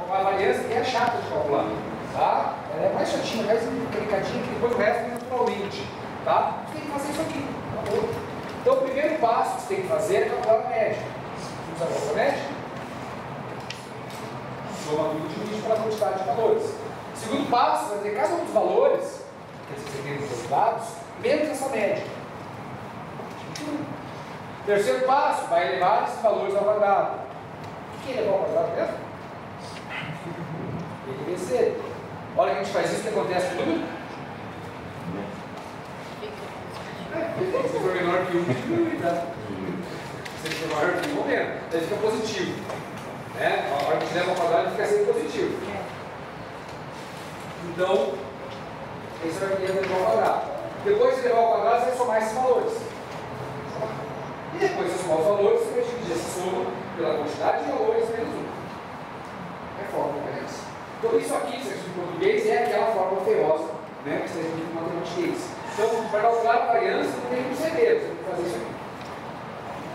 Uma variância que é chata de calcular, tá? Ela é mais chatinha, mais complicadinha, que depois o resto vem naturalmente, tá? Você tem que fazer isso aqui, tá? Então o primeiro passo que você tem que fazer é calcular a média. Você usa a média? Soma tudo e divide pela quantidade de valores. O segundo passo vai ter cada um dos valores, que você tem nos dados, menos essa média. Terceiro passo, vai elevar esses valores ao quadrado. O que é elevar ao quadrado mesmo? Tem que vencer. Olha que a gente faz isso, o que acontece com tudo? Se for menor que 1, diminui, tá? Se for maior que 1, menos. Daí fica positivo. Né? A hora que leva ao quadrado, ele fica sempre positivo. Então, esse vai elevar ao quadrado. Depois de elevar ao quadrado, você vai somar esses valores. E depois de somar os valores, você vai dividir essa soma pela quantidade de valores menos 1. É a fórmula da variância. Então, isso aqui, se em português, é aquela fórmula feiosa, né, que você tem que matemática. Então, para calcular a variância, não tem um segredo, você tem que fazer isso aqui.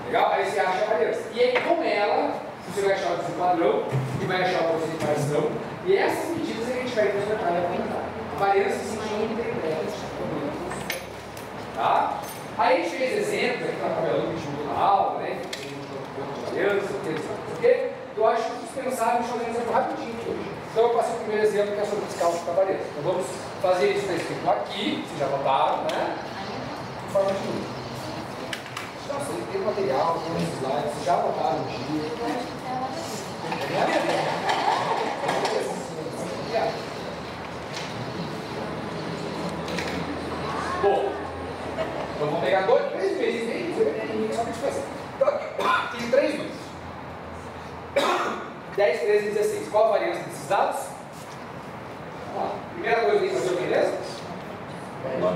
Legal? Aí você acha a variância. E aí, com ela, você vai achar o desvio padrão e vai achar o coeficiente de variação. E essas medidas é que a gente vai interpretar e apontar. A variância se chama interpreta. Tá? Aí a gente fez exemplo, aqui na tabela que a gente viu na aula, né? Tem um variância, o quê? Eu acho que vocês pensaram em fazer um exemplo rapidinho hoje. Então eu passei o primeiro exemplo que é sobre os cálculos da variância. Então vamos fazer isso que está escrito aqui, vocês já notaram, né? De forma de nossa, tem material, tem uns slides, vocês já notaram o dia. Bom, então vamos pegar 3 vezes, nem só que a gente faz. Então aqui, tem 3 números. 10, 13 e 16. Qual a variância desses dados? Vamos lá. Primeira coisa que tem que fazer o que mesmo? Calcular a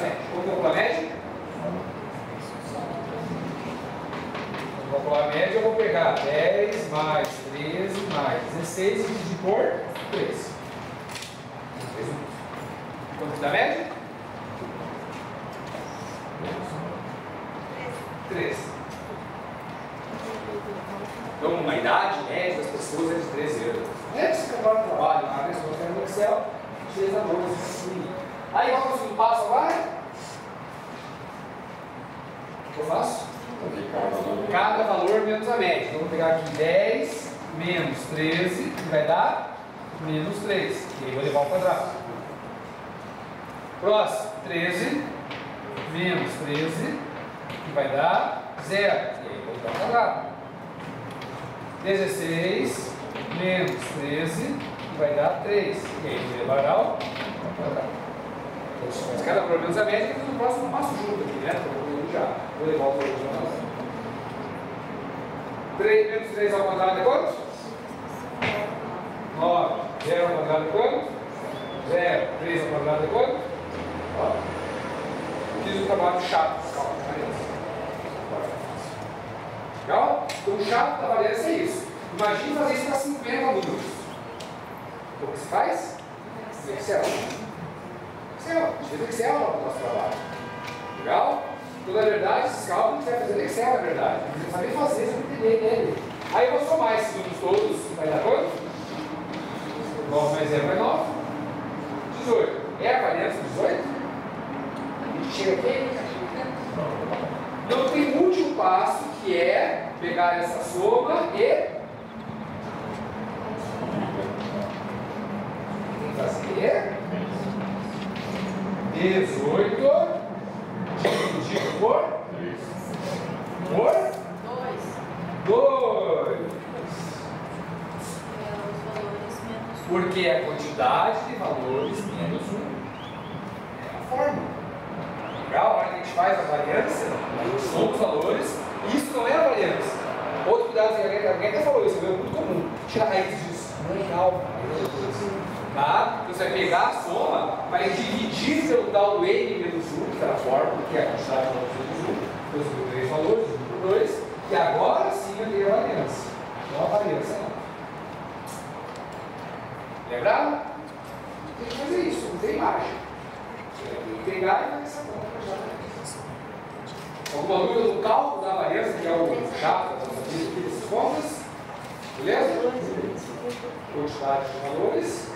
média. Vamos calcular a média? Vou calcular a média, eu vou pegar 10 mais 13 mais 16 e dividir por 3. Quanto dá a média? 3. Então, uma idade média das pessoas é de 13 anos. Não é que você comprar um trabalho, uma vez que você no Excel, 3 a 12. Aí, vamos para o segundo passo agora? O que eu faço? Cada valor menos a média. Então, vou pegar aqui 10 menos 13, que vai dar menos 3. E aí, vou levar ao quadrado. Próximo, 13 menos 13, que vai dar 0. E aí, vou levar ao quadrado. 16 menos 13, que vai dar 3. E aí, vou levar ao quadrado. Mas cada valor menos a média, que no próximo passo junto aqui, né? Já vou levar o valor ao quadrado. 3 menos 3 ao quadrado é quanto? 9. 0 ao quadrado é quanto? 0. 3 ao quadrado é quanto? Fiz um trabalho chato de cálculo de variância. Legal? Então o chato da variância é isso. Imagine fazer isso para 50 números. Como que se faz? No Excel. Excel. A gente fez Excel no nosso trabalho. Legal? Então, na verdade, esses cálculos você vai fazer no Excel, na verdade. Você não sabe fazer, você não entender dele. Aí eu vou somar esses números todos, vai dar quanto? 9 mais 0 vai 9. 18. É a variância 18? A gente chega aqui. Então tem um último passo, que é pegar essa soma e tem que fazer 18 dividido por 2. Porque é a quantidade de valores menos 1. É a fórmula. Legal? A hora que a gente faz a variância, a gente soma os valores, e isso não é a variância. Outro cuidado, alguém até falou isso, é muito comum. Tira a raiz disso. Não é real. Tá? Então você vai pegar a soma, vai dividir pelo tal do n menos 1, que é a fórmula, que é a quantidade de valores menos 1. Depois eu 3 valores, 1 por 2, e agora sim eu tenho a variância. Não a variância não. Lembraram? Tem que fazer isso, não tem margem. Você vai ter que pegar e fazer essa conta já na variância. Alguma dúvida do cálculo da variância, que é o chato dessas contas? Beleza? quantidade de valores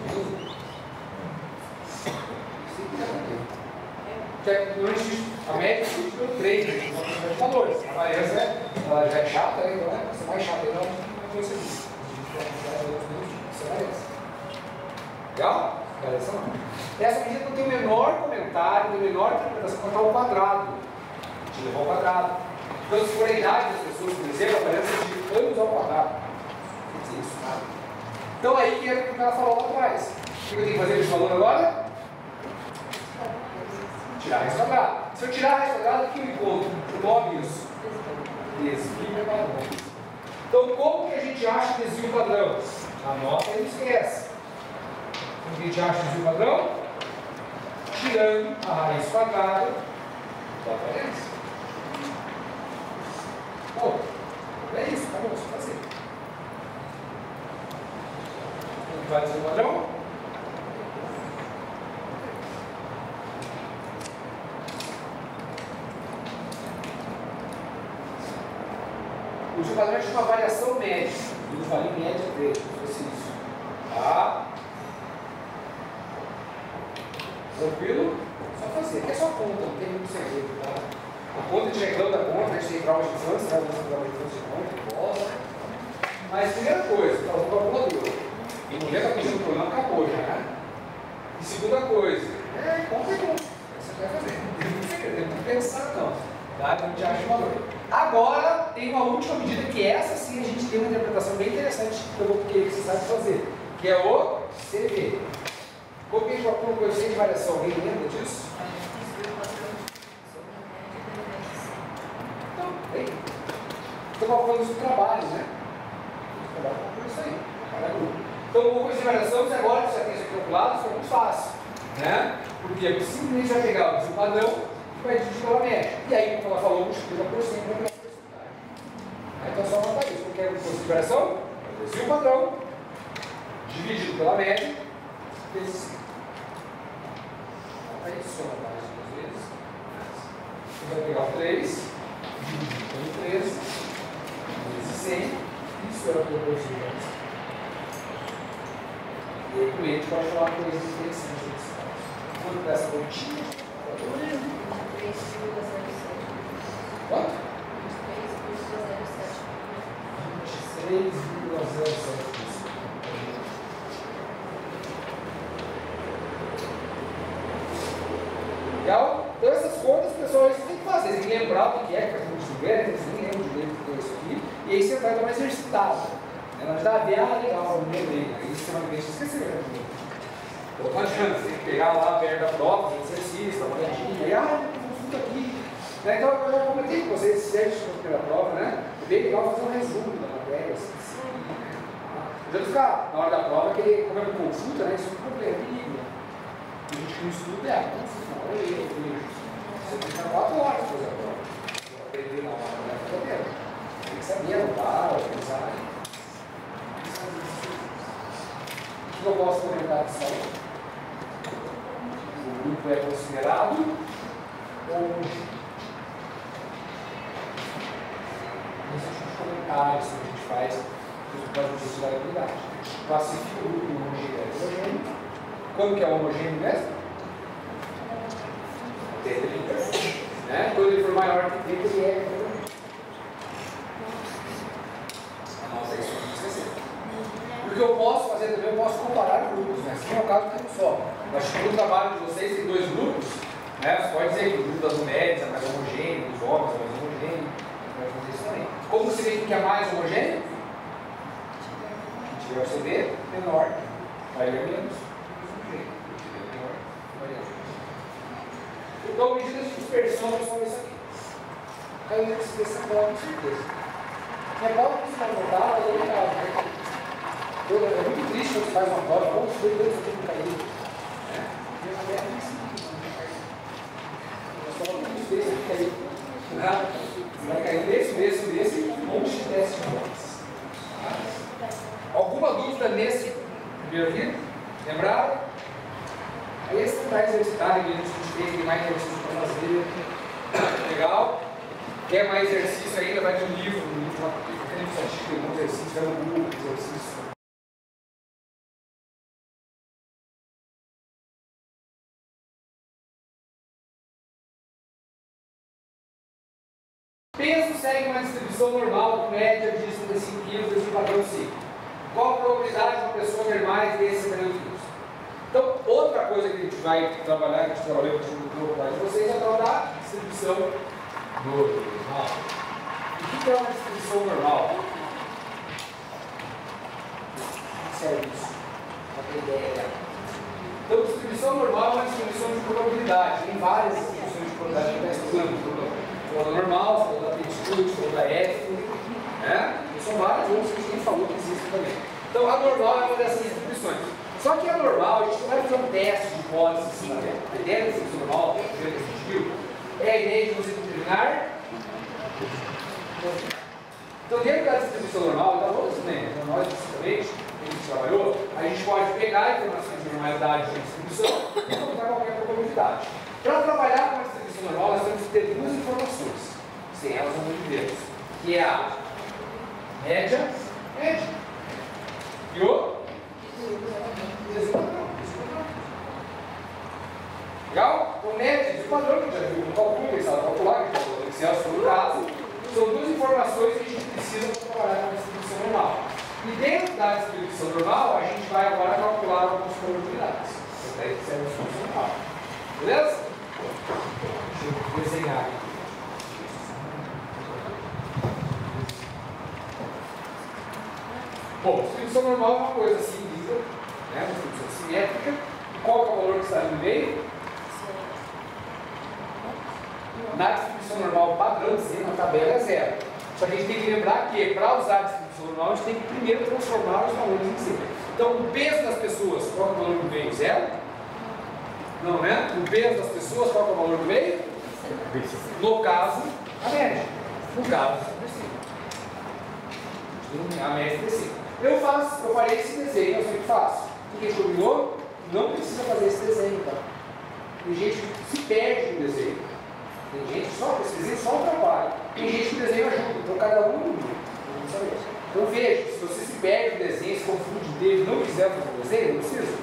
menos 1. Isso tem que ter. Porque a média é pelo treino, né? Uma quantidade de valores. A variância ela já é chata, né? Então vai ser mais chata ainda não vai ser isso. Isso é variância. Legal? Variância não. Essa medida não tem o menor comentário, não tem a menor interpretação quanto ao quadrado. A gente levou ao quadrado. Então, se for a idade das pessoas, por exemplo, a variância de anos ao quadrado. Não dizer isso, nada. Então, aí que é o que ela falou lá atrás. O que eu tenho que fazer com esse valor agora? Tirar a raiz quadrada. Se eu tirar a raiz quadrada, o que eu encontro? O nome isso? Desvio padrão. Então, como que a gente acha desvio padrão? Anota e não esquece. Como que a gente acha desvio padrão? Tirando a raiz quadrada da variância. Bom, é isso, tá bom, só fazer. Como que vai desvio padrão? O desvio padrão é uma variação média. Eu falei média dele, se fosse isso. Tá? Tranquilo? Só fazer. Aqui é só conta, não tem muito segredo, tá? A conta de reclamo da conta, a gente tem prova de infância, né? Vamos prova de infância de conta, bola. Mas primeira coisa, tá usando a calculadora. E mulher está pedindo o problema, acabou já, né? E segunda coisa, conta é conta. Você vai fazer. Não tem muito segredo, tem que pensar não. Tá? A gente acha o valor. Agora, tem uma última medida que essa sim a gente tem uma interpretação bem interessante que eu vou querer que você saiba fazer, que é o CV. Como que a gente vai pôr um coeficiente de variação? Alguém lembra disso? Então, bem. Estou calculando isso do trabalho, né? O trabalho calcula isso aí. Então, o coeficiente de variação, você agora que já tem isso calculado, fica muito fácil. Né? Porque você simplesmente vai pegar o desvio padrão e vai dividir pela média. E aí, como ela falou, multiplica por 100 para pegar a porcentagem. Então, só anotar isso. Porque é o coeficiente de variação, é o desvio padrão, dividido pela média, vezes 100. Aí soma mais duas vezes. Você vai pegar o 3, dividir pelo 13, vezes 100, isso é a proporção. E aí o cliente pode falar coisas interessantes nesse caso. Quanto dessa continha? 23,07. Quanto? 23,07. 23,07%. Legal? Então essas contas, pessoal, você tem que fazer, tem que lembrar o que é, que faz muito estiver, né? Você nem lembra direito do que é isso aqui, e aí você vai dar uma exercitada. Ela já dá a ver, legal, eu lembrei, aí você vai ver, esqueceu, né? Então não adianta, você tem que pegar lá perto da prova, fazer exercício, dar uma olhadinha, aí, eu tudo aqui. Né? Então eu já comentei com vocês, se é a primeira prova, né? É bem legal fazer um resumo da matéria, assim, não ficar na hora da prova, que como é uma consulta, né? Isso é um problema, perigo. A gente que não estuda é consulta, não é eu. Você tem que ficar 4 horas para fazer a prova. Aprender na hora, né? Tem que saber anotar, organizar. O que eu posso comentar disso aí? O grupo é considerado homogêneo. Esses são os comentários que a gente faz para o processo de variabilidade. Classifica o grupo homogêneo e heterogêneo. Quando que é homogêneo mesmo? 30. Né? Quando ele for maior que 30, ele é heterogêneo. Anota isso para não esquecer. Porque eu posso fazer também, eu posso comparar grupos, né? Se não é o caso, tem um só. Mas no trabalho de vocês tem 2 grupos, né? Você pode dizer que o grupo das mulheres é mais homogêneo, dos homens é mais homogêneo. Você pode fazer isso também. Como você vê que é mais homogêneo? Se tiver o CV, menor. Vai ler menos. Então, medidas de dispersão são isso aqui. Aí eu esqueci essa prova, com certeza. Minha prova que você vai botar, ela é legal, né? É muito triste quando você faz uma prova, como foi dois aqui no cair. É só muito desse aqui cair. Você vai cair desse e um monte de testes de bolas. Alguma dúvida nesse primeiro aqui? Lembraram? Esse não vai exercitar, a gente tem mais exercício para fazer. Legal? Quer mais exercício ainda? Vai de um livro, um livro, tem um exercício, vai no Google, exercício. Peso segue uma distribuição normal com média de 65 kg desde o padrão ciclo. Qual a probabilidade de uma pessoa ter mais de 70 kg? Então, outra coisa que a gente vai trabalhar, que a gente trabalhou com vocês, é a tal da distribuição normal. O que é uma distribuição normal? Serve isso, para ter ideia. Então, distribuição normal é uma distribuição de probabilidade. Tem várias distribuições de probabilidade que a gente está estudando. Falou da normal, falou da aptitude, falou da F, né? E são várias outras que a gente falou que existem também. Então, a normal é uma dessas distribuições. Só que a normal, a gente não vai fazer um teste de hipótese assim, né? A ideia da distribuição normal, que a gente viu, é a ideia de você determinar. Então, dentro da distribuição normal, da outra também, nós especificamente, que a gente trabalhou, a gente pode pegar a informação de normalidade de distribuição e encontrar qualquer probabilidade. Para trabalhar com a distribuição normal, nós temos que ter duas informações, sem elas não vivemos, que é a média, e o despadrão. Legal? Então, média e despadrão, que já viu no cálculo, que sabe calcular, que já falou em Celso no caso, são duas informações que a gente precisa para trabalhar com a distribuição normal. E dentro da distribuição normal, a gente vai agora calcular algumas probabilidades. Então, daí serve a distribuição normal. Beleza? Deixa eu desenhar aqui. Bom, distribuição normal é uma coisa assim, lisa, né? Uma distribuição simétrica. Qual que é o valor que está no meio? Na distribuição normal padrão Z, na tabela é zero. Só que a gente tem que lembrar que para usar a distribuição normal, a gente tem que primeiro transformar os valores em Z. Então, o peso das pessoas, qual é o valor do meio? Zero? Não, né? O peso das pessoas, qual é o valor do meio? No caso, a média. No caso, a média é desse. Eu farei esse desenho, eu sempre faço. Quem dominou, não precisa fazer esse desenho, tá? Tem gente que se perde no desenho. Tem gente só, esse desenho só atrapalha. Tem gente que o desenho ajuda, então cada um sabe. Então veja, se você se perde no desenho, se confunde dele, não quiser fazer o desenho, não precisa.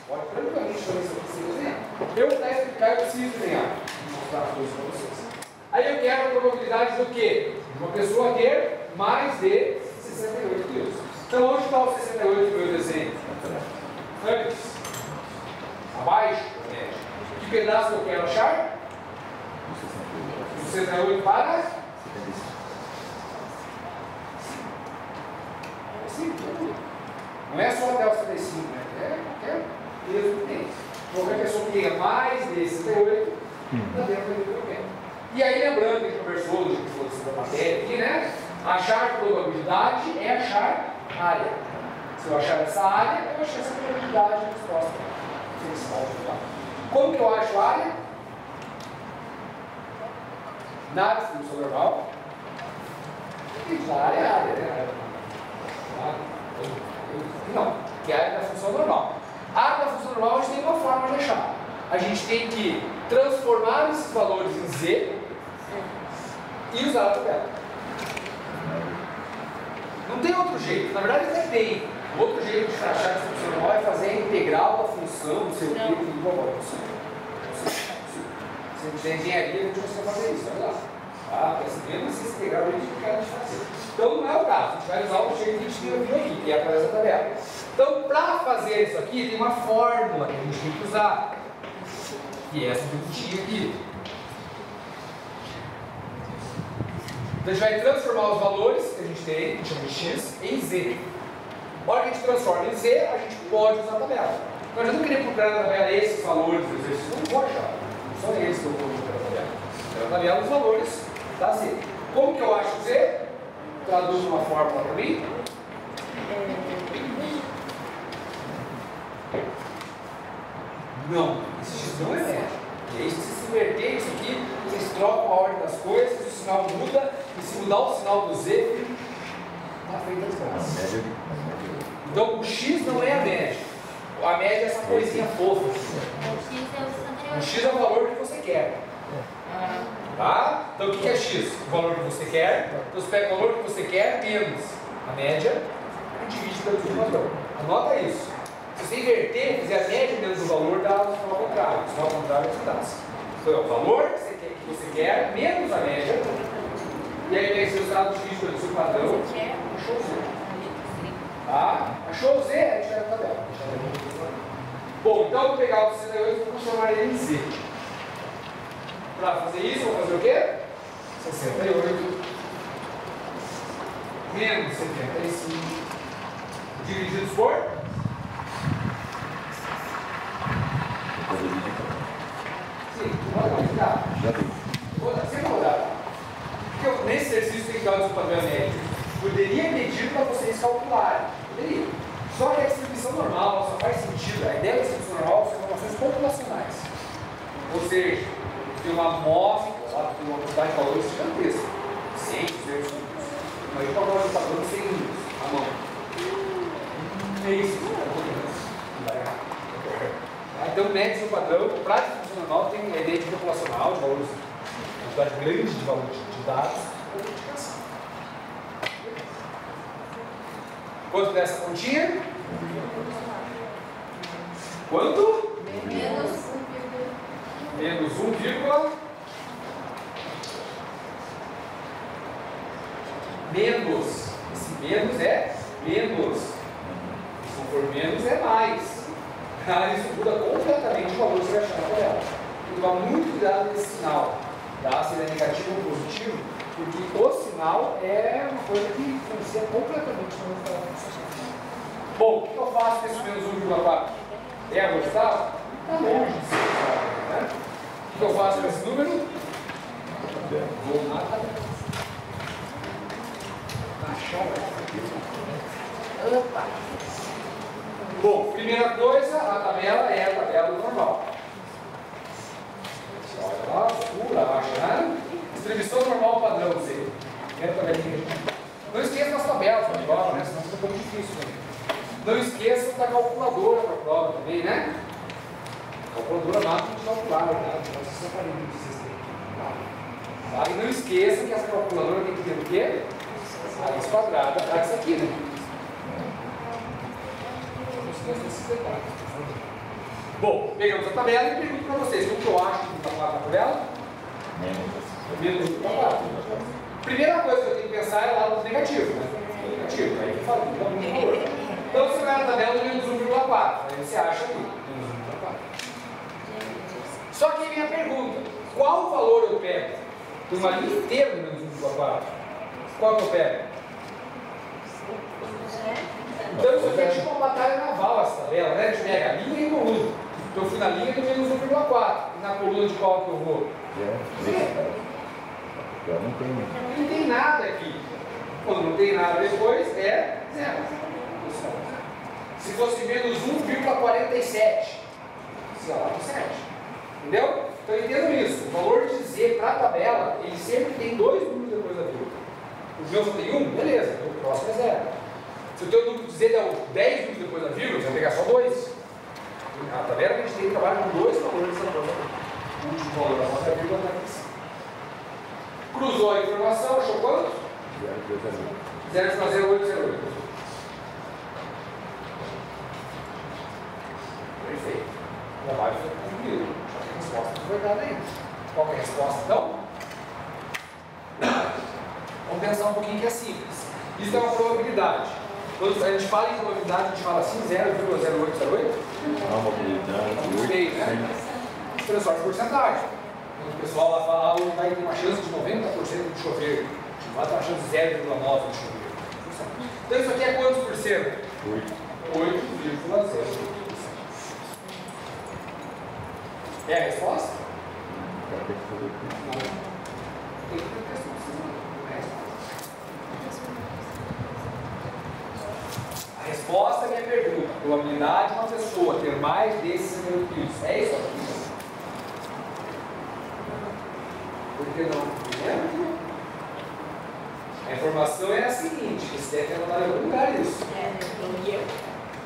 Pode tranquilamente fazer isso aqui sem desenhar. Eu, para explicar, eu preciso desenhar. Vou mostrar as coisas para vocês. Aí eu quero a probabilidade do quê? De uma pessoa ter mais de 68 quilos. Então, onde está o 68 no meu desenho? Antes. Abaixo da média. Que pedaço eu quero achar? 68 para? 5. Não é só até o 75, né? É qualquer peso que tem. Qualquer pessoa que tenha mais de 68, está dentro do que eu quero. E aí, lembrando que a gente conversou do que foi da matéria aqui, né? Achar probabilidade é achar área. Se eu achar essa área, eu achar essa probabilidade de resposta. Como que eu acho a área? Na distribuição normal. A área é área, né? Não, que é a área da função normal. A área da função normal a gente tem uma forma de achar. A gente tem que transformar esses valores em Z e usar a tabela. Não tem outro jeito, na verdade até tem. O outro jeito de achar a distribuição normal é fazer a integral da função, não sei o que, igual a função. Se você engenharia, não precisa fazer isso, olha lá. Tá? Mesmo assim, esse integral a gente não quer fazer. Então não é o caso, a gente vai usar o jeito que a gente viu aqui, que é através da tabela. Então, para fazer isso aqui, tem uma fórmula que a gente tem que usar, que é essa bonitinha aqui. Então a gente vai transformar os valores que a gente tem, que a gente chama de x, em z. Na hora que a gente transforma em z, a gente pode usar a tabela. Então, eu não queria procurar na tabela esses valores dos exercícios, não vou achar. Só esses que eu vou procurar na tabela. Eu vou tabela os valores da z. Como que eu acho z? Traduz uma fórmula para mim. Não, esse x não é média. E aí, se você se inverter isso aqui, vocês trocam a ordem das coisas, o sinal muda, e se mudar o sinal do z, está feita a desgraça. Então, o x não é a média. A média é essa coisinha fofa. O x é o valor que você quer. Tá? Então, o que é x? O valor que você quer. Então, você pega o valor que você quer menos a média e divide pelo seu valor. Anota isso. Se você inverter, fizer a média menos o valor, dá o sinal contrário. O sinal contrário é desgraça. Então, é o valor que você quer menos a média E aí pega esse resultado físico do seu padrão, achou o Z. Tá? Achou o Z, a gente vai na tabela. Bom, então eu vou pegar o 68 e vou transformar ele em Z. Para fazer isso, eu vou fazer o quê? 68 menos 75 divididos por? Sim, vou modificar. Sempre vou dar. Porque nesse exercício tem que dar o seu padrão médio. Poderia pedir para vocês calcularem. Poderia. Só que a distribuição normal só faz sentido. A ideia da distribuição normal são informações populacionais. Ou seja, tem uma amostra, uma quantidade de valores gigantesca. 100, 200 números. Imagina uma amostra de padrão de 100 números à mão. É isso. Não vai errar. Então, médios no padrão, para a distribuição normal, tem a ideia de populacional, de valores, uma quantidade grande de valores de dados, ou de indicação. Quanto dessa continha? Quanto? Menos 1, menos. Esse menos é menos. Se for menos é mais. Isso muda completamente o valor que você vai achar na tabela. Tem que tomar muito cuidado nesse sinal. Tá? Se ele é negativo ou positivo, porque o sinal é uma coisa que influencia completamente no resultado. Bom, o que eu faço com esse menos 1,4? É a gostar? Está longe de ser, né? O que eu faço com esse número? Vou na tabela. Opa! Bom, primeira coisa, a tabela é a tabela normal. Olha lá, pura, acha, né? Distribuição normal padrão Z. Não esqueça das tabelas para a prova, né? Senão fica um pouco difícil também. Não esqueça da calculadora para a prova também, né? Calculadora máquina de calcular, né? E não esqueça que essa calculadora tem que ter o quê? Raiz quadrada para isso aqui, né? Bom, pegamos a tabela e pergunto para vocês, como que eu acho que está na tabela? Menos 1,4. Primeira coisa que eu tenho que pensar é lá no negativo, né? Negativo, aí que fala, então você vai na tabela do menos 1,4, aí você acha aqui, menos 1,4. Só que vem a pergunta, qual valor eu pego? Tem uma linha inteira do menos 1,4. Qual que eu pego? Então isso aqui é tipo uma batalha naval, essa tabela, né? A gente pega a linha e coluna. Então eu fui na linha do menos 1,4. E na coluna de qual que eu vou? Não tem nada aqui. Quando não tem nada depois, é zero. Se fosse menos 1,47, sei lá, 7. Entendeu? Então entendam isso. O valor de Z para a tabela, ele sempre tem 2 números depois da vírgula. O meu só tem 1, beleza. O próximo é 0. Se o teu número de Z der 10 números depois da vírgula, você vai pegar só 2. A tabela que a gente tem que trabalhar com 2 valores da prova. O último valor da nossa vírgula está aqui em cima. Cruzou a informação, achou quanto? 0,0808. Perfeito. O trabalho foi concluído. Só que a resposta não foi dada ainda. Qual é a resposta então? Vamos pensar um pouquinho que é simples. Isso é uma probabilidade. Quando a gente fala em probabilidade, a gente fala assim, 0,0808? Uma probabilidade. Né? Transforma em porcentagem. Quando o pessoal lá fala, vai ter uma chance de 90% de chover, vai ter uma chance de 0,9% de chover. Então isso aqui é quantos por cento? 8,0%. É a resposta? Não. Tem que ter resposta. A resposta à minha pergunta, a probabilidade de uma pessoa ter mais desses neuroquímicos, é isso aqui? Por que não? A informação é a seguinte, você deve ter anotado em algum lugar isso.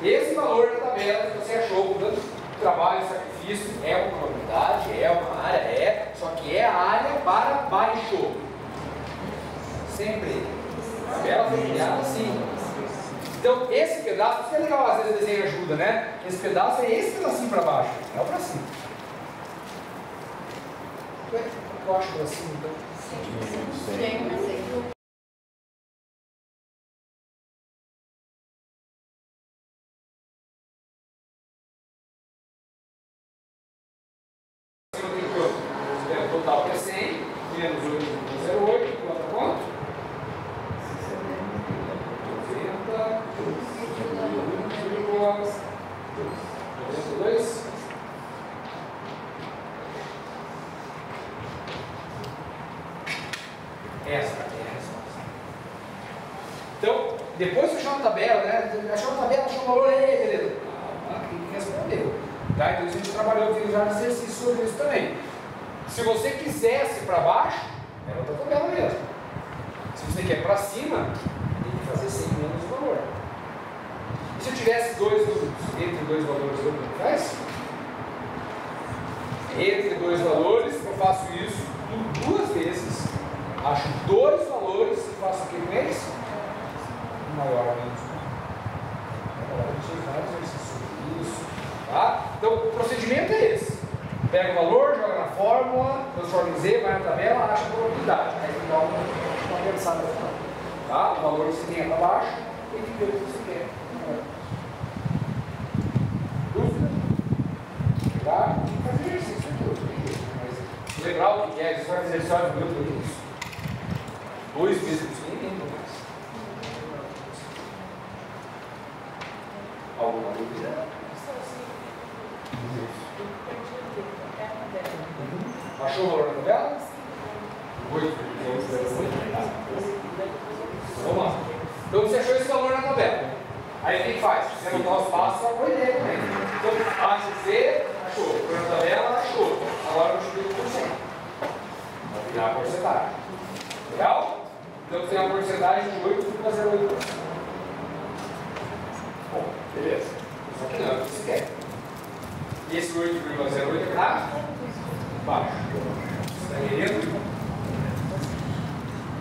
Esse valor da tabela que você achou com tanto trabalho e sacrifício é uma probabilidade, é uma área, só que é a área para baixo. Sempre. A tabela foi criada assim. Então, esse pedaço, isso que é legal, às vezes o desenho ajuda, né? Esse pedaço é esse pedacinho para baixo, não para cima. O que eu acho para cima, então? O total que é 100, menos 8,08, quanto? 92. Essa é a resposta. Então, depois que eu chamo a tabela, né? Achou a tabela, achou o valor, beleza. Quem respondeu? Tá? Então, a gente trabalhou, fez já um exercício sobre isso também. Se você quisesse para baixo, era outra tabela mesmo. Se você quer para cima, tem que fazer 100 menos o valor. E se eu tivesse dois números, entre dois valores, o que faz? Entre dois valores, eu faço isso por 2 vezes. Acho 2 valores e faço o que com eles? Maior ou menos. Agora a gente fez vários exercícios sobre isso. Tá? Então o procedimento é esse. Pega o valor, joga na fórmula, transforma em Z, vai na tabela, acha a probabilidade. Aí dá uma pensada no final. Tá? O valor que você tem para baixo, tem que ver o que você quer. Dúvida? Tá? Tem que fazer exercício tudo. Mas lembrar o que é, você vai fazer só de grupo isso. 2 vezes isso, nem tem mais. Alguma dúvida? Achou o valor da tabela? 8. Vamos lá. Então você achou esse valor na tabela. Aí o que faz? Você botar os passos para a ideia também. Então, A de C, achou. Foi na tabela, achou. Agora eu multiplico por 100. Vai virar a porcentagem. Legal? Então você tem uma porcentagem de 8,08%. Bom, beleza. Só que não é o que você quer. E esse 8,08 é para baixo. Está entendendo?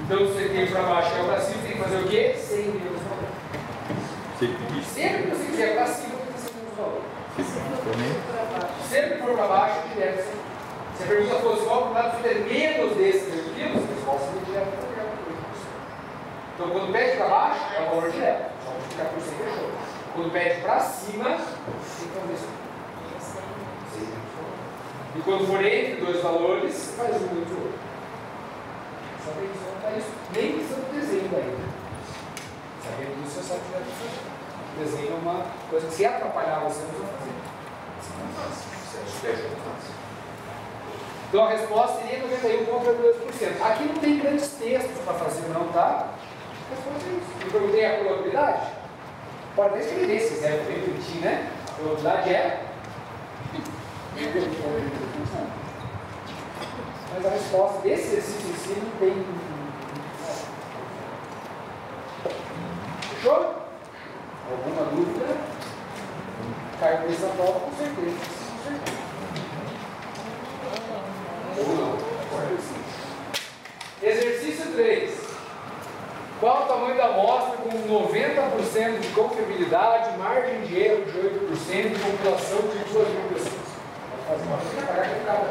Então, se você tem para baixo e para cima, tem que fazer o quê? 100 menos o valor. Sempre que você quiser para cima, tem que ser menos o valor. Sempre que for para baixo, direto. Se a pergunta fosse qual o dado fizer menos desses 8 quilos, a resposta seria direto para o 8%. Então, quando pede para baixo, é o valor direto. Só multiplicar por 100 fechou. Quando pede para cima, tem que fazer isso. E quando for entre dois valores, faz um entre o outro. Só que isso não está isso. Nem precisa do desenho ainda. Sabendo disso, você sabe que deve fazer. O desenho é uma coisa que se atrapalhar você, não vai fazer. Isso não é fácil. Então a resposta seria 91,2%. Aqui não tem grandes textos para fazer, não, tá? A resposta é isso. Eu perguntei a probabilidade. Pode até escrever, se quiser repetir, né? A probabilidade é. Mas a resposta desse exercício em si não tem. Fechou? Alguma dúvida? Caiu nessa prova com certeza. Ou não? Exercício 3. Qual o tamanho da amostra com 90% de confiabilidade, margem de erro de 8% e população de 2.000 pessoas? Vou fazer uma coisa para pagar que cada um.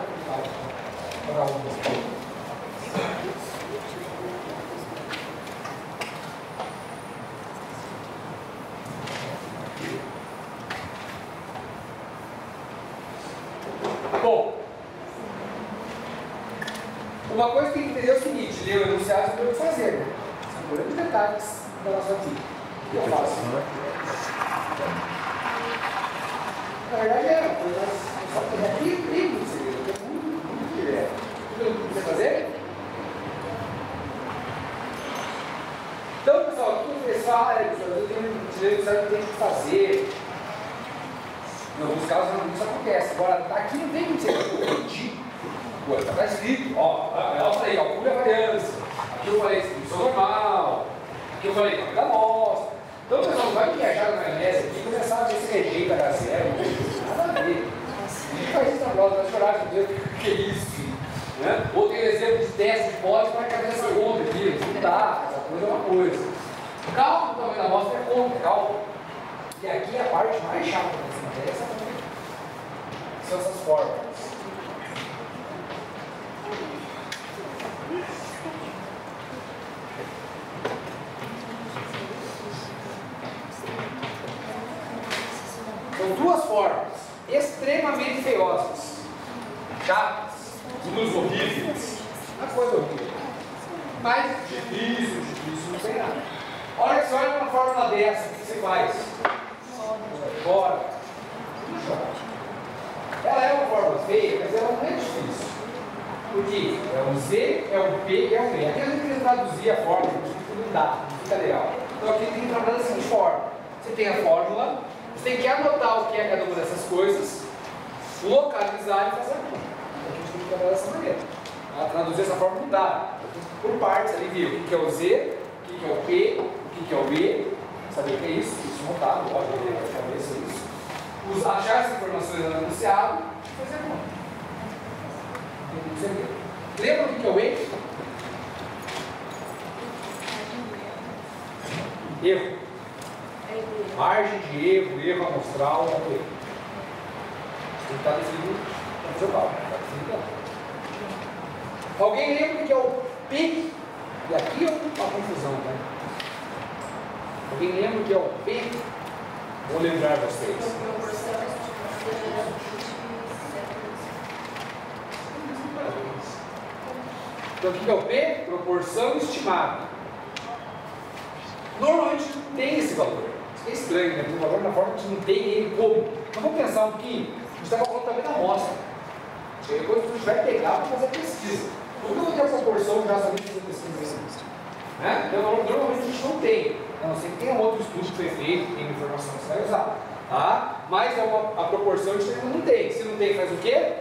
Bom, uma coisa que tem que entender é o seguinte: ler o enunciado e saber o que fazer, né? São grandes detalhes da nossa vida. O que eu faço? Na verdade é uma coisa, só que aqui tem muito segredo, é muito direto. O que eu precisa fazer? Então, pessoal, o que vocês falam, eu tenho que fazer. Em alguns casos isso acontece. Agora, aqui não tem muito segredo, eu pedi. Está escrito, ó, mostra aí, calcule a variância. Aqui eu falei distribuição normal. Aqui eu falei tamanho da amostra. Então o pessoal não vai viajar na maionese aqui e começar a ver se rejeita H0. Nada a ver. A gente faz isso na prova, vai chorar de Deus, que é isso? Né? Ou tem exemplo de teste de hipótese para cabeça conta aqui. Não dá, essa coisa é uma coisa. O cálculo do tamanho da amostra é conta, cálculo. E aqui é a parte mais chata dessa matéria, são essas fórmulas. São duas formas extremamente feiosas, chatas, umas horríveis, uma coisa horrível. Mas difícil, não tem nada. Olha que você olha uma fórmula dessa, o que você faz? Fora. Ela é uma fórmula feia, mas ela não é difícil. Porque é o Z, é o P e é o V. Aqui a gente tem que traduzir a fórmula, não dá, não fica legal. Então aqui tem que trabalhar da seguinte forma. Você tem a fórmula, você tem que anotar o que é cada uma dessas coisas, localizar e fazer a conta. Então a gente tem que trabalhar dessa maneira. Traduzir essa fórmula não dá. Por partes ali, viu? O que é o Z, o que é o P, o que é o B. Saber o que é isso? Isso montado, pode ver na cabeça isso. Achar essas informações no enunciado e fazer a conta. Lembra o que é o E? Erro. Margem de erro amostral, é o erro. Tem que estar definido no seu cálculo. Alguém lembra o que é o P? E aqui é uma confusão, né? Alguém lembra o que é o P? Vou lembrar vocês. Então, o que é o P? Proporção estimada. Normalmente não tem esse valor. Isso é estranho, né? Tem um valor na forma que não tem ele como. Então vamos pensar um pouquinho. A gente está calculando também na amostra. Depois a gente vai pegar para fazer a pesquisa. Por que eu vou ter a proporção já sabendo fazer pesquisa? Né? Então, normalmente a gente não tem. A não ser que tenha outro estudo que foi feito, que tem informação que você vai usar. Tá? Mas a proporção a gente ainda não tem. Se não tem, faz o quê?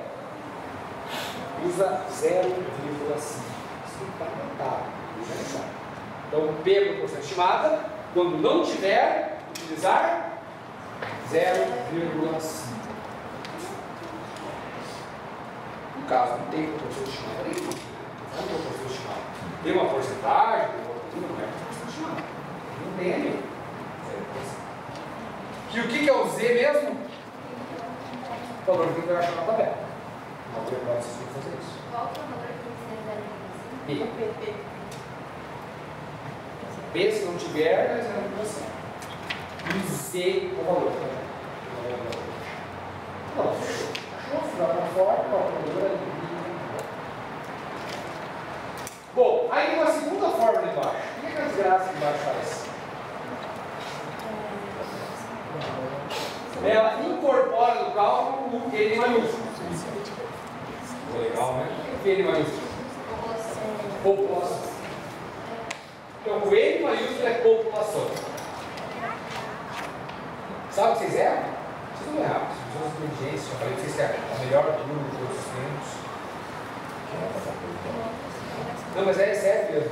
Usa 0,5. Isso está contado. Então, P é a proporção estimada. Quando não tiver, utilizar 0,5. No caso, não tem proporção estimada nenhuma. Não tem proporção estimada. Tem uma porcentagem, não é proporção estimada. Não tem ali. E o que é o Z mesmo? O valor que vai achar na tabela. Não tem problema se você fazer isso. Qual que é o valor que você dá? P. P, se não tiver, é 0,5. E Z o valor. Não, fechou. Achou? Dá para fora, bom, aí tem uma segunda fórmula embaixo. O que é que a desgraça que embaixo faz? Ela incorpora no cálculo o N maiúsculo. Legal, né? O que é N maiúsculo? População. Então, o N maiúsculo é população. Sabe o que vocês erram? Vocês não erram. Vocês usam inteligência. Eu falei que vocês erram. A melhor turma de todos os tempos. Não, mas é sério mesmo.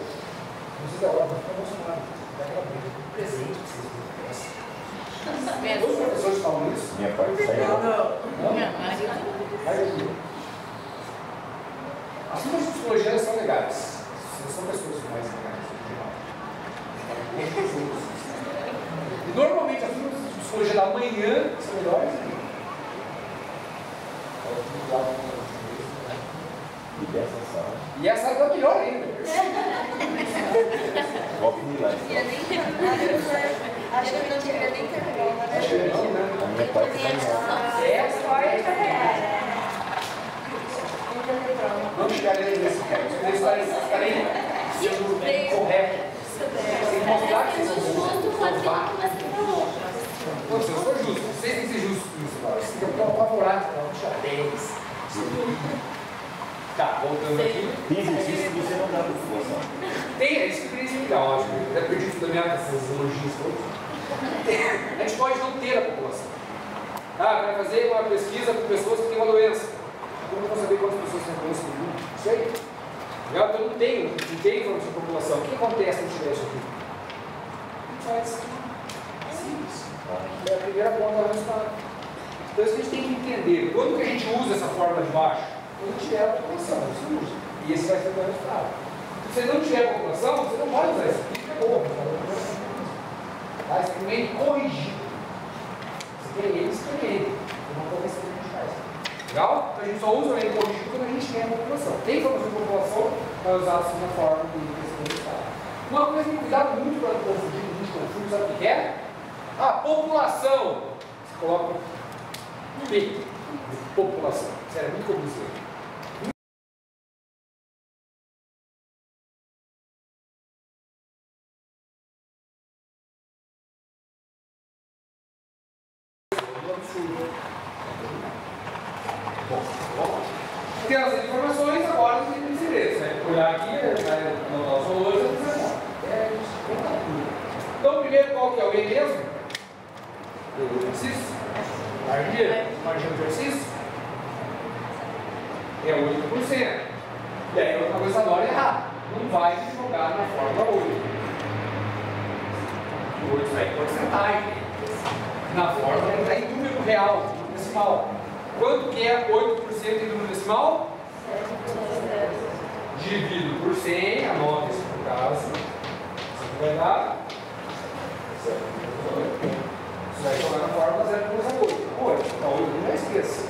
Não sei se agora vou ficar emocionado. Daquela briga. Um presente que vocês me oferecem. Todos os professores falam isso? Minha parte saiu. Não? As turmas de psicologia são legais. São pessoas mais legais. E normalmente as turmas de psicologia da manhã são melhores. E essa sala está melhor ainda. Acho que não devia nem terminar. Acho que não, né? A minha parte saiu. Essa não chegarei nesse ponto. Vocês estarem sendo corretos. Sem mostrar que vocês são justos. Você não foi justo. Vocês têm que ser justos com isso. Vocês têm que ficar apavorados. Não, deixa 10. Tá, voltando aqui. Tem exercício que você não dá para população. Tem, é isso que eu queria explicar, ótimo. Eu até perdi tudo da minha essas elogios todos. A gente pode não ter a população. Ah, vai fazer uma pesquisa com pessoas que têm uma doença. Como eu vou saber quantas pessoas têm doença no mundo? Isso aí. Legal? Então não tem informação sobre a população. O que acontece se não tiver isso aqui? Faz simples. É a primeira conta do resultado. Então isso que a gente tem que entender. Quando que a gente usa essa fórmula de baixo? Quando tiver a população, você usa. E esse vai ser o resultado. Se você não tiver a população, você não pode usar isso aqui. Acabou. Tá? Isso é meio corrigido. Você tem ele, você tem ele. Uma correção que a gente faz. Legal? Então a gente só usa o meio corrigido quando a gente tem a população. Tem informação de população, vai usar a segunda forma de resultado. Uma coisa que cuidado muito para não confundir, a gente confunde, sabe o que é? A população. Você coloca P. População. Sério, é muito complicado. Tem as informações, agora não tem segredo. Né? Olhar aqui, vai anotar os valores e vai então, primeiro, qual que é o E mesmo? O exercício? Margem do exercício? É 8%. E aí, outra coisa agora é errada. Não vai jogar na fórmula 8. 8 vai em porcentagem. Na fórmula ele está em número real, número decimal. Quanto que é 8% em número decimal? Dividido por 100, anota isso por caso. Isso vai dar. Você vai jogar na fórmula 0,8. Então, 8 não esqueça.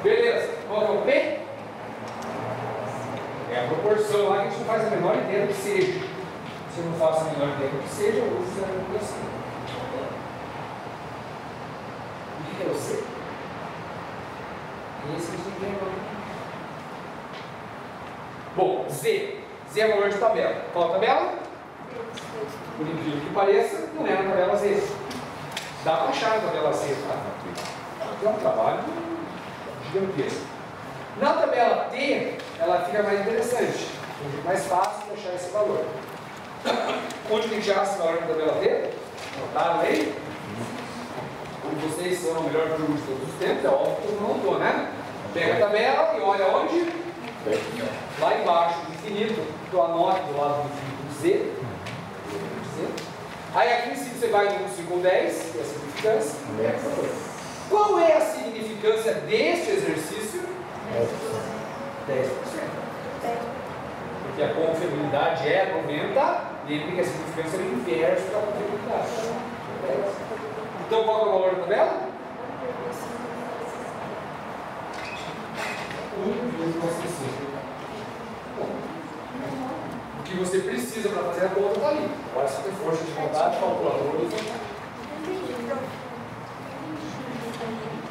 Beleza. Qual é o P? É a proporção lá que a gente não faz a menor ideia do que seja. Se eu não faço a menor ideia do que seja, eu uso 0,5. O que é o C? Esse que a gente tem. Bom, Z. Z é o valor de tabela. Qual a tabela? Por incrível que pareça, não é na tabela Z. Dá para achar na tabela Z, tá? É um trabalho gigantesco. Na tabela T, ela fica mais interessante. É mais fácil de achar esse valor. Onde que a gente acha esse valor na tabela T? Notaram aí? Como vocês são o melhor jogo de todos os tempos, é óbvio que eu não estou, né? Pega a tabela e olha onde? Lá embaixo, do infinito. Eu anoto do lado do infinito Z. Aí aqui em cima você vai no 5 com 10, que é a significância. Qual é a significância deste exercício? 10%. Porque a confiabilidade é 90%, lembre que a significância é o inverso da confiabilidade. Então qual é o valor da tabela? 1,65. O que você precisa para fazer a conta está ali. Agora você tem força de vontade, calculador.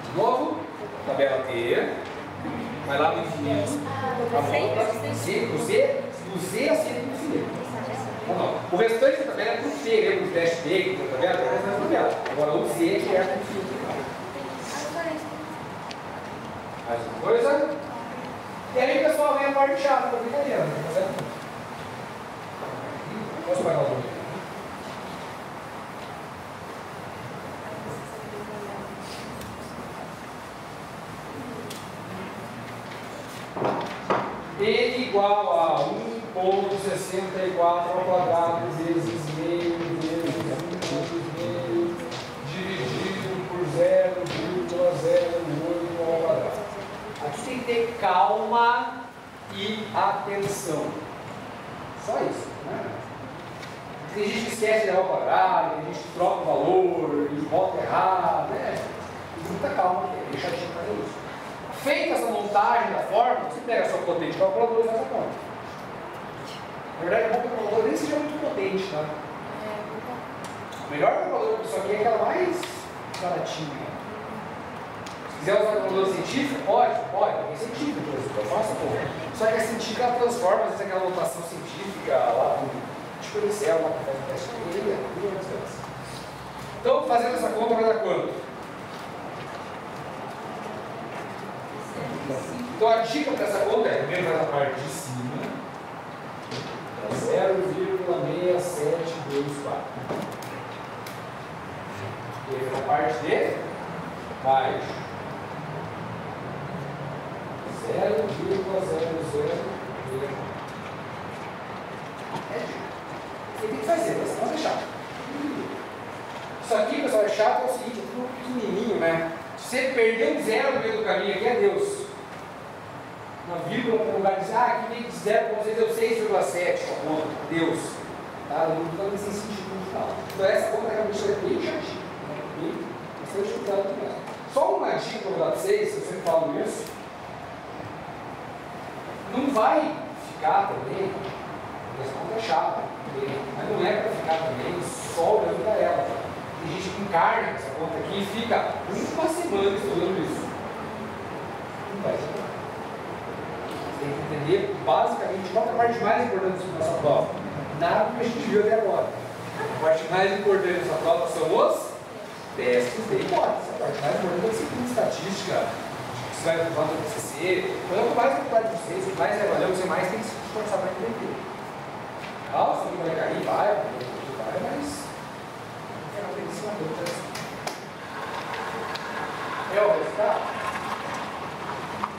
De novo, tabela T. Vai lá no infinito. O Z acima do infinito. O restante da tabela é para o T, lembra do teste T, que da tabela? Agora o Z que é o infinito. Mais uma coisa. E aí, pessoal, vem a parte chata da brincadeira, tá certo? Posso pagar o nome? N igual a 1,64 ao quadrado vezes meio dividido por 0,08 ao quadrado. Aqui tem que ter calma e atenção. Só isso, né? Tem gente que esquece de levar o quadrado, tem gente que troca o valor e volta errado, né? Muita calma aqui, deixa a gente fazer isso. Feita essa montagem da fórmula, você pega a sua potente calculadora e faz a conta. Na verdade, a calculadora nem seja muito potente, tá? A melhor calculadora disso aqui é aquela mais baratinha. Se quiser usar a calculadora científica, pode, é científica, por exemplo, eu faço a conta. Só que a científica ela transforma, às vezes, aquela notação científica lá do tipo Excel, lá que faz o teste dele, então, fazendo essa conta vai dar quanto? Então a dica para essa conta é, primeiro vai na parte de cima, 0,6724. E aí na parte de baixo, 0,00. É dica. Você tem que fazer, mas não é chato. Isso aqui, pessoal, é chato, é o seguinte, é tudo pequenininho, né? Se você perder um zero no meio do caminho aqui, é Deus. Uma vírgula para o lugar de dizer, aqui tem 0, como você deu 6,7, Deus. Tá? Não está sem sentido no final. Então essa conta realmente é bem chatinha. Bastante usada também. Só uma dica para eu dar para vocês, eu sempre falo isso. Não vai ficar também, essa conta é chata, mas não é para ficar também só olhando para ela. Tem gente que encarna essa conta aqui e fica uma semana estudando isso. Não vai ser. Você tem que entender basicamente qual é a parte mais importante da nossa prova. Nada que a gente viu até agora. A parte mais importante dessa prova são os testes de hipótese. A parte mais importante é a disciplina estatística. Você vai levar no TCC. Quanto mais faculdade de vocês, mais avaliamos, você mais tem que se esforçar para entender. Ah, você vai cair, vai, mas é o resultado.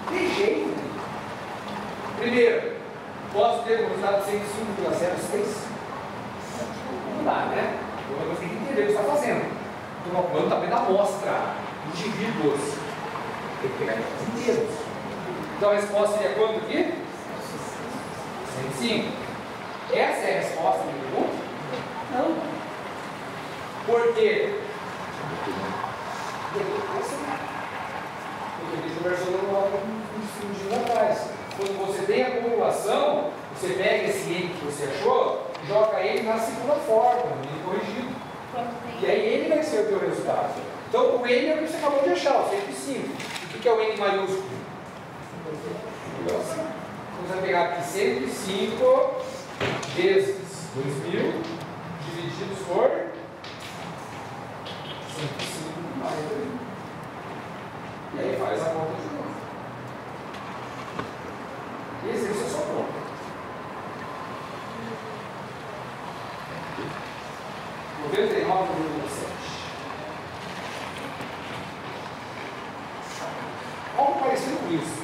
Tem jeito. Primeiro, posso ter um resultado de 105,06? Não dá, né? Então você tem que entender o que você está fazendo. Estou calculando também da amostra, indivíduos. Tem que pegar os inteiros. Então a resposta seria quanto aqui? 105. Essa é a resposta da pergunta? Não. Por quê? Porque a gente conversou no dia atrás. Quando você tem a população, você pega esse N que você achou e joga ele na segunda forma, no N corrigido. E aí ele vai ser o teu resultado. Então o N é o que você acabou de achar, o 105. O que é o N maiúsculo? Então você vai pegar aqui 105 vezes 2.000 divididos por 105 mais 2.000. E aí faz a conta de novo. E exerce a sua conta. R$ 99,7. Algo parecido com isso.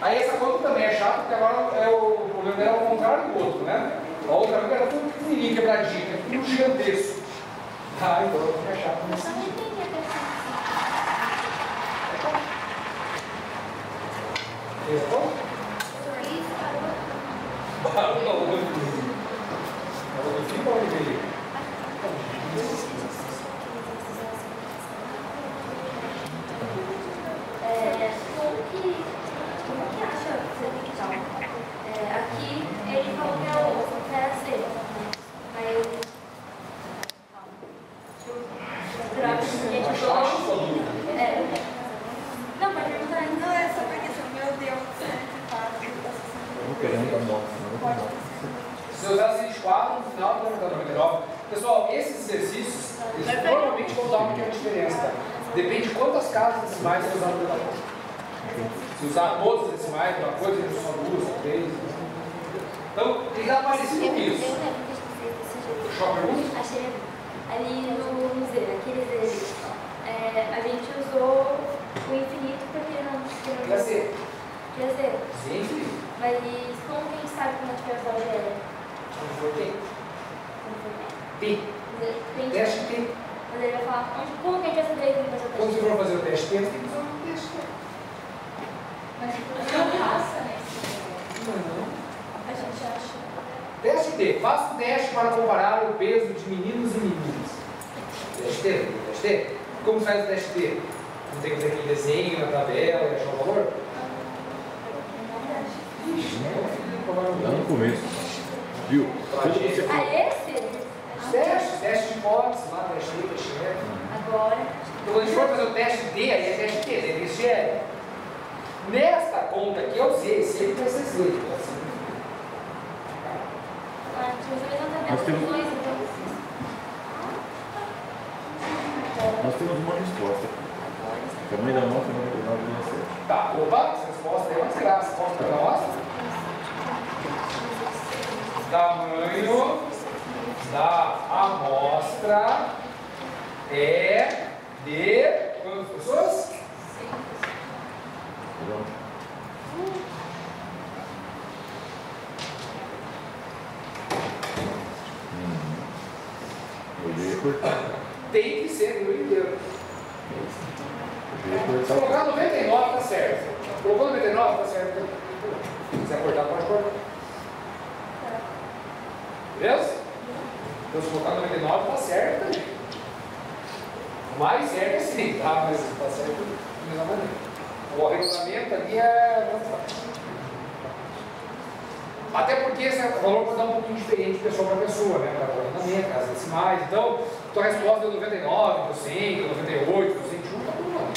Aí essa conta também é chata, porque agora o problema dela é o contrário do outro, né? A outra era tudo pequenininho, quebradinho, tudo gigantesco. Ah, então fica chato nesse sentido. Aqui ele falou que é o TSC, mas não, pode perguntar ainda. Não, é só porque meu Deus, Se você usar 24 no final do 99. Pessoal, esses exercícios eles normalmente vão dar uma pequena diferença. Tá? Depende de quantas casas decimais você usar no calculador. Se usar todos os decimais, uma coisa, só duas, só três. Então, ele dá parecido com isso. Deixa eu perguntar. Achei ali no museu, aquele dele. A gente usou o infinito porque não. Quer ser? Quer dizer, Sim, infinito. mas como que a gente sabe como a gente vai usar o GL? Como foi quem? Pi. Tem Teste Pi. Mas ele vai falar, como que a gente vai saber que vai fazer o Quando teste? você for fazer o teste Pi, você tem que usar o teste Pi. Mas não passa, né? Não. A gente acha. Teste T. Faça um teste para comparar o peso de meninos e meninas. Teste T. Teste T. Como faz o teste T? Não tem que fazer aquele desenho na tabela e achar o valor? Lá no começo. Viu? Esse? Teste de hipótese, lá, teste T, teste F. Agora. Então, quando a gente for fazer o teste D, aí é teste T, é teste L. Nesta conta aqui, eu usei esse aqui vai ser Z. Nós temos uma resposta. Tamanho da amostra 99,7. Tá, opa, essa resposta é uma desgraça. Posso pegar a amostra? Tamanho da amostra é de quantas pessoas? Tem que ser no inteiro. Se colocar 99 tá certo. Colocou 99 tá certo. Se quiser cortar, pode cortar. Beleza? Então se colocar 99 tá certo também. O mais certo é sim, tá? Mas tá certo da mesma maneira. O regulamento ali é. Até porque esse valor pode dar um pouquinho diferente de pessoa para pessoa, né? Para regulamento, as decimais. Então tua resposta deu 99, deu 100, deu 98, deu 101, tá tudo bom.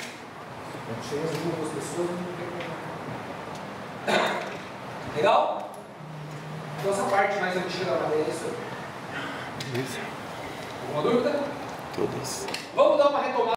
Quando chega as duas pessoas, não tem como. Legal? Então essa parte mais antiga da matéria é isso aí. Isso. Alguma dúvida? Todas. Vamos dar uma retomada.